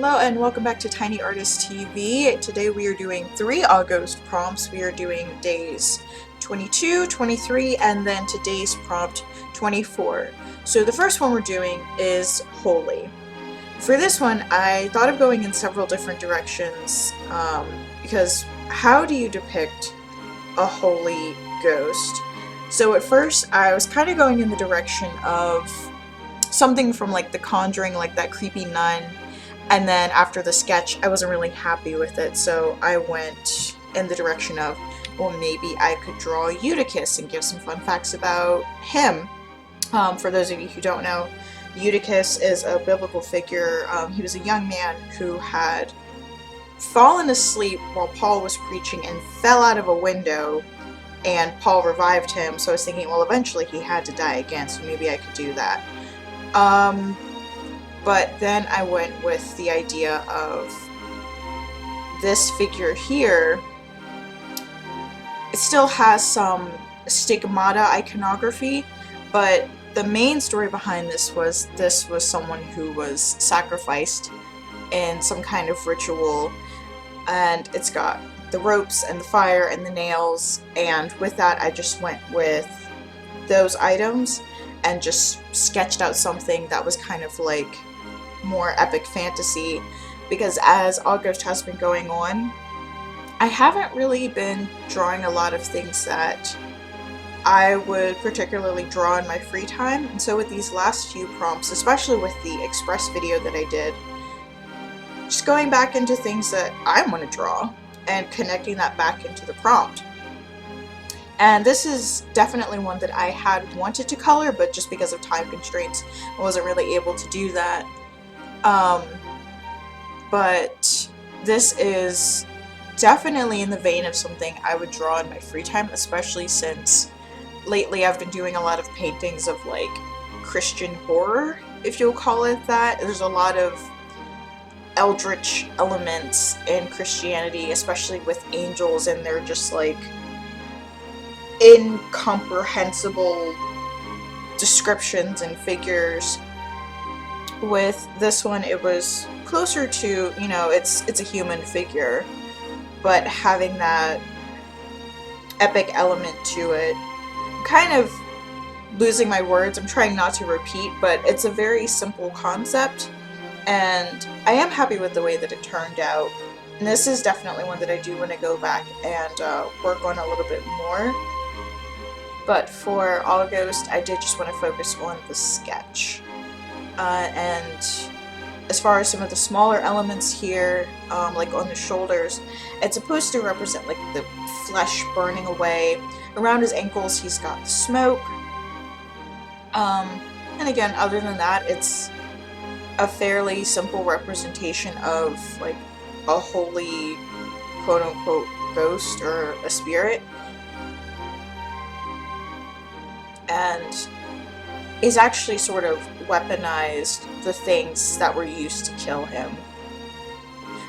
Hello and welcome back to Tiny Artist TV. Today we are doing 3 Aughost prompts. We are doing days 22, 23, and then today's prompt 24. So the first one we're doing is Holi. For this one, I thought of going in several different directions because how do you depict a holy ghost? So at first I was kind of going in the direction of something from like The Conjuring, like that creepy nun. And then after the sketch, I wasn't really happy with it, so I went in the direction of, well, maybe I could draw Eutychus and give some fun facts about him. For those of you who don't know, Eutychus is a biblical figure. He was a young man who had fallen asleep while Paul was preaching and fell out of a window, and Paul revived him, so I was thinking, well, eventually he had to die again, so maybe I could do that. But then I went with the idea of this figure here. It still has some stigmata iconography, but the main story behind this was someone who was sacrificed in some kind of ritual, and it's got the ropes and the fire and the nails, and with that I just went with those items and just sketched out something that was kind of like more epic fantasy, because as Aughost has been going on, I haven't really been drawing a lot of things that I would particularly draw in my free time, and so with these last few prompts, especially with the express video that I did, just going back into things that I want to draw and connecting that back into the prompt. And this is definitely one that I had wanted to color, but just because of time constraints, I wasn't really able to do that. But this is definitely in the vein of something I would draw in my free time, especially since lately I've been doing a lot of paintings of like Christian horror, if you'll call it that. There's a lot of eldritch elements in Christianity, especially with angels, and they're just like incomprehensible descriptions and figures. With this one, it was closer to, you know, it's a human figure, but having that epic element to it. I'm kind of losing my words, I'm trying not to repeat, but it's a very simple concept, and I am happy with the way that it turned out. And this is definitely one that I do want to go back and work on a little bit more. But for Aughost, I did just want to focus on the sketch. And as far as some of the smaller elements here, like on the shoulders, it's supposed to represent like the flesh burning away. Around his ankles, he's got the smoke. And again, other than that, it's a fairly simple representation of like a holy, quote-unquote, ghost or a spirit. And is actually sort of weaponized the things that were used to kill him.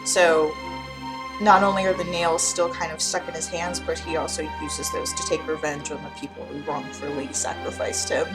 So not only are the nails still kind of stuck in his hands, but he also uses those to take revenge on the people who wrongfully sacrificed him.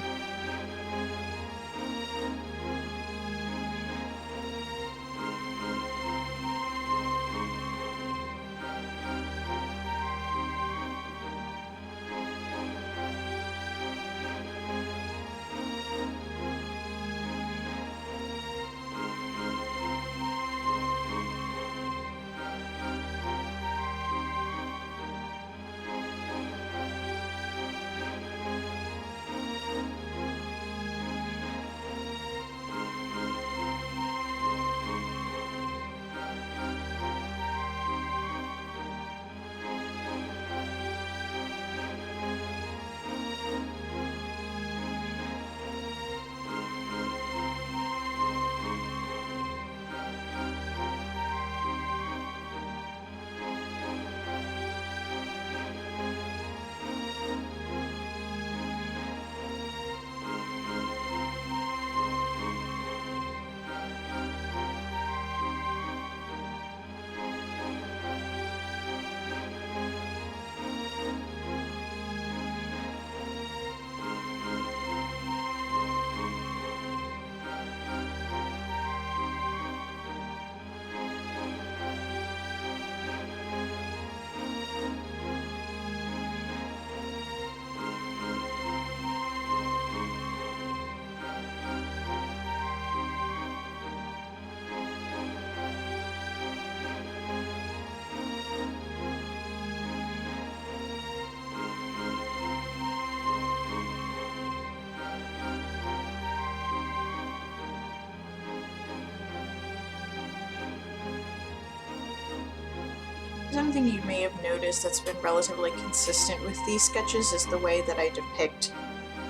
something you may have noticed that's been relatively consistent with these sketches is the way that I depict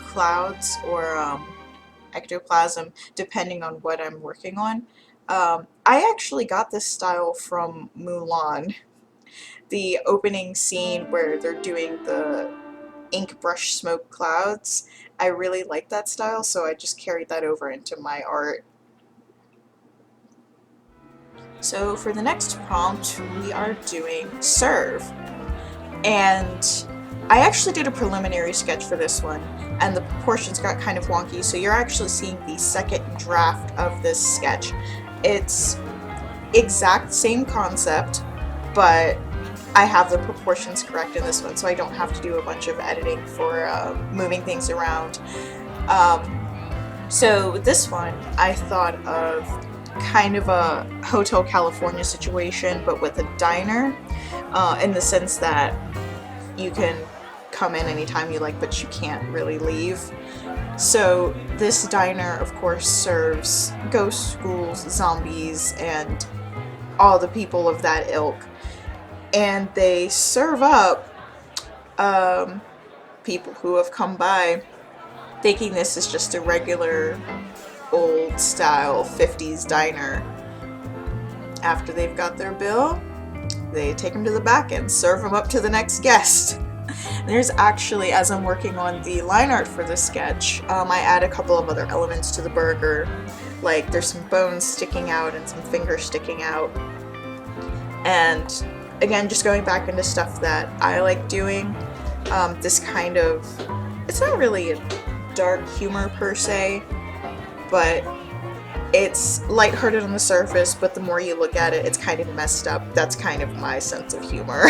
clouds or ectoplasm, depending on what I'm working on. I actually got this style from Mulan. The opening scene where they're doing the ink brush smoke clouds. I really like that style, so I just carried that over into my art. So for the next prompt, we are doing serve. And I actually did a preliminary sketch for this one, and the proportions got kind of wonky, so you're actually seeing the second draft of this sketch. It's exact same concept, but I have the proportions correct in this one, so I don't have to do a bunch of editing for moving things around. So with this one, I thought of kind of a Hotel California situation, but with a diner, in the sense that you can come in anytime you like, but you can't really leave. So this diner, of course, serves ghosts, ghouls, zombies, and all the people of that ilk. And they serve up people who have come by thinking this is just a regular old style 50s diner. After they've got their bill, they take them to the back and serve them up to the next guest. There's actually, as I'm working on the line art for the sketch, I add a couple of other elements to the burger. Like there's some bones sticking out and some fingers sticking out. And again, just going back into stuff that I like doing, this kind of, it's not really a dark humor per se, but it's lighthearted on the surface, but the more you look at it, it's kind of messed up. That's kind of my sense of humor.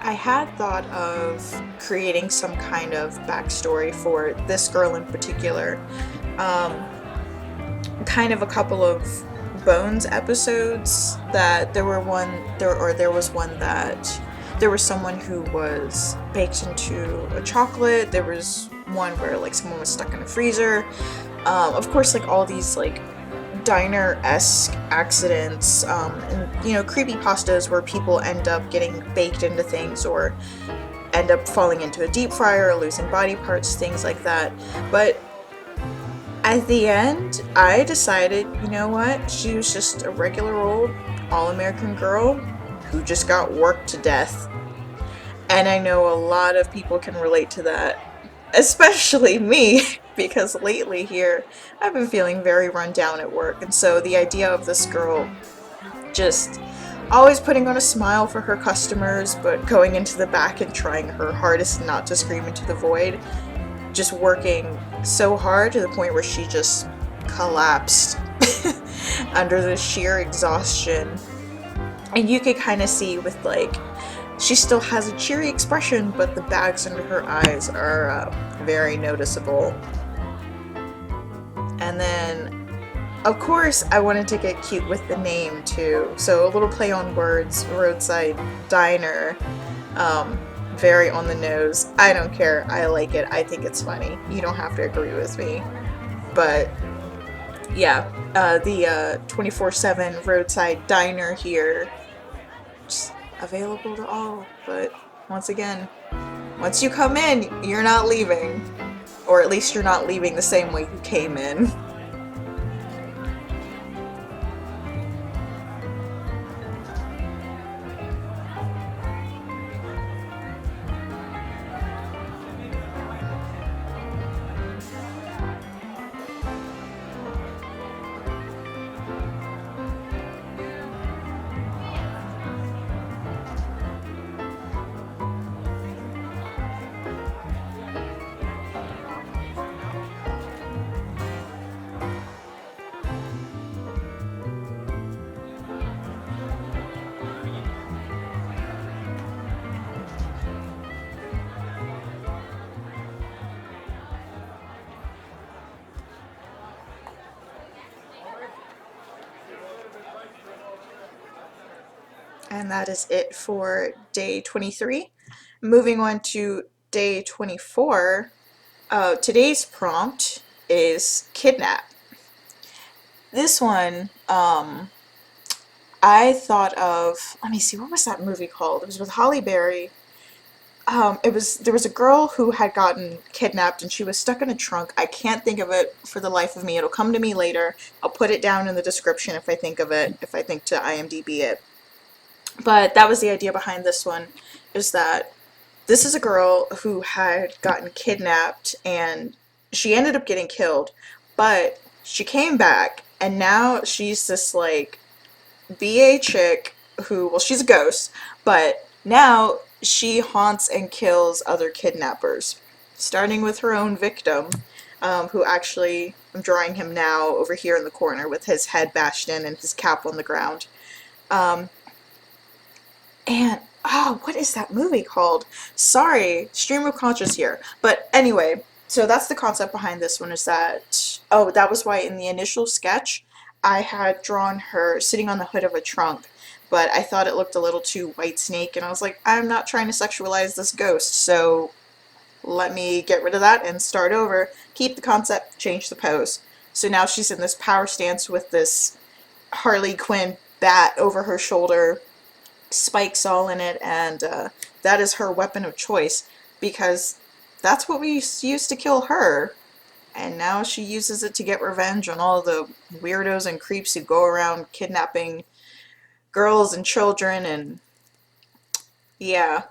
I had thought of creating some kind of backstory for this girl in particular. Kind of a couple of Bones episodes that there was one that there was someone who was baked into a chocolate. There was one where like someone was stuck in a freezer. Of course, like all these like diner-esque accidents, and creepypastas where people end up getting baked into things or end up falling into a deep fryer or losing body parts, things like that. But at the end, I decided, you know what, she was just a regular old all-American girl who just got worked to death. And I know a lot of people can relate to that, especially me, because lately here, I've been feeling very run down at work. And so the idea of this girl just always putting on a smile for her customers, but going into the back and trying her hardest not to scream into the void, just working so hard to the point where she just collapsed under the sheer exhaustion. And you could kind of see with like, she still has a cheery expression, but the bags under her eyes are very noticeable. And then, of course, I wanted to get cute with the name too. So a little play on words, roadside diner. Very on the nose. I don't care. I like it. I think it's funny. You don't have to agree with me. But yeah, the 24/7 roadside diner here, just available to all. But once again, once you come in, you're not leaving. Or at least you're not leaving the same way you came in. And that is it for day 23. Moving on to day 24, today's prompt is Kidnap. This one, I thought of, let me see, what was that movie called? It was with Holly Berry. There was a girl who had gotten kidnapped and she was stuck in a trunk. I can't think of it for the life of me. It'll come to me later. I'll put it down in the description if I think of it, if I think to IMDb it. But that was the idea behind this one, is that this is a girl who had gotten kidnapped and she ended up getting killed, but she came back and now she's this like BA chick who, well, she's a ghost, but now she haunts and kills other kidnappers, starting with her own victim, who actually, I'm drawing him now over here in the corner with his head bashed in and his cap on the ground. Um, and, oh, what is that movie called? Sorry, stream of conscious here. But anyway, so that's the concept behind this one, is that, oh, that was why in the initial sketch I had drawn her sitting on the hood of a trunk, but I thought it looked a little too white snake, and I was like, I'm not trying to sexualize this ghost, so let me get rid of that and start over, keep the concept, change the pose. So now she's in this power stance with this Harley Quinn bat over her shoulder, spikes all in it, and that is her weapon of choice because that's what we used to kill her. And now she uses it to get revenge on all the weirdos and creeps who go around kidnapping girls and children, and yeah.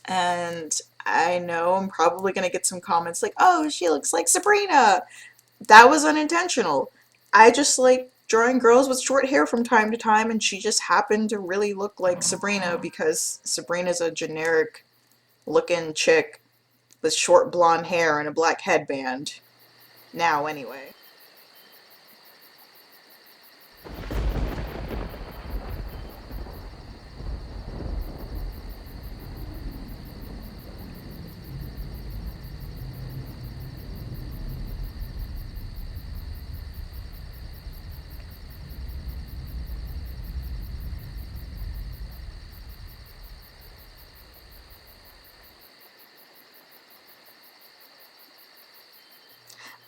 And I know I'm probably going to get some comments like, oh, she looks like Sabrina. That was unintentional. I just like drawing girls with short hair from time to time, and she just happened to really look like Sabrina because Sabrina's a generic looking chick with short blonde hair and a black headband. Now, anyway.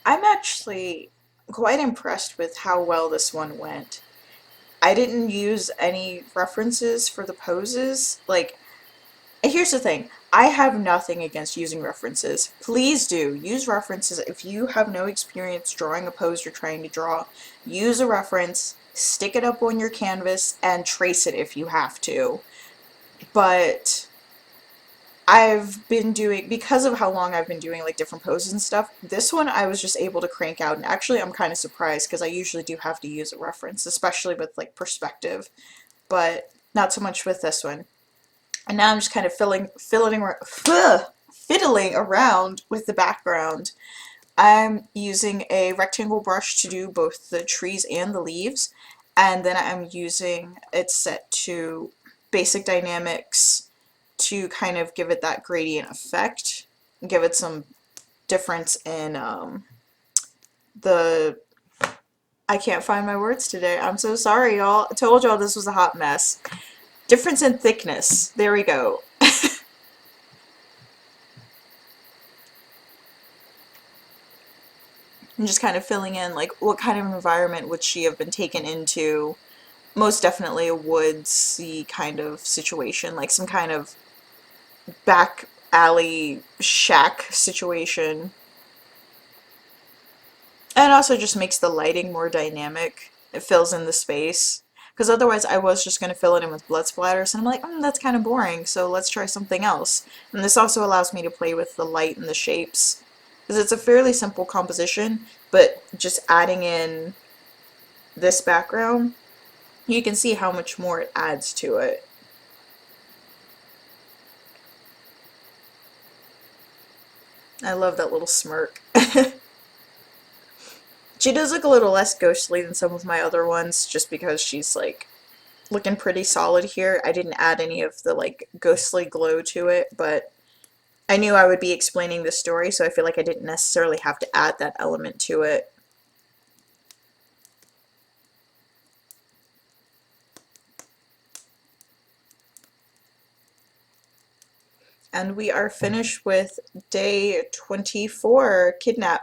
I'm actually quite impressed with how well this one went. I didn't use any references for the poses. Like, here's the thing. I have nothing against using references. Please do. Use references. If you have no experience drawing a pose you're trying to draw, use a reference, stick it up on your canvas, and trace it if you have to. But I've been doing, because of how long I've been doing like different poses and stuff, this one I was just able to crank out, and actually I'm kind of surprised because I usually do have to use a reference, especially with like perspective, but not so much with this one. And now I'm just kind of fiddling around with the background. I'm using a rectangle brush to do both the trees and the leaves, and then I'm using it set to basic dynamics to kind of give it that gradient effect, give it some difference in the, I can't find my words today. I'm so sorry, y'all. I told y'all this was a hot mess. Difference in thickness. There we go. I'm just kind of filling in like what kind of environment would she have been taken into. Most definitely a woodsy kind of situation, like some kind of back alley shack situation. And it also just makes the lighting more dynamic. It fills in the space. Because otherwise I was just going to fill it in with blood splatters, and I'm like, that's kind of boring, so let's try something else. And this also allows me to play with the light and the shapes. Because it's a fairly simple composition, but just adding in this background, you can see how much more it adds to it. I love that little smirk. She does look a little less ghostly than some of my other ones, just because she's like looking pretty solid here. I didn't add any of the like ghostly glow to it, but I knew I would be explaining the story, so I feel like I didn't necessarily have to add that element to it. And we are finished with day 24, Kidnap.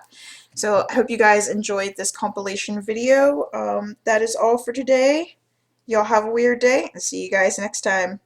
So I hope you guys enjoyed this compilation video. That is all for today. Y'all have a weird day, and see you guys next time.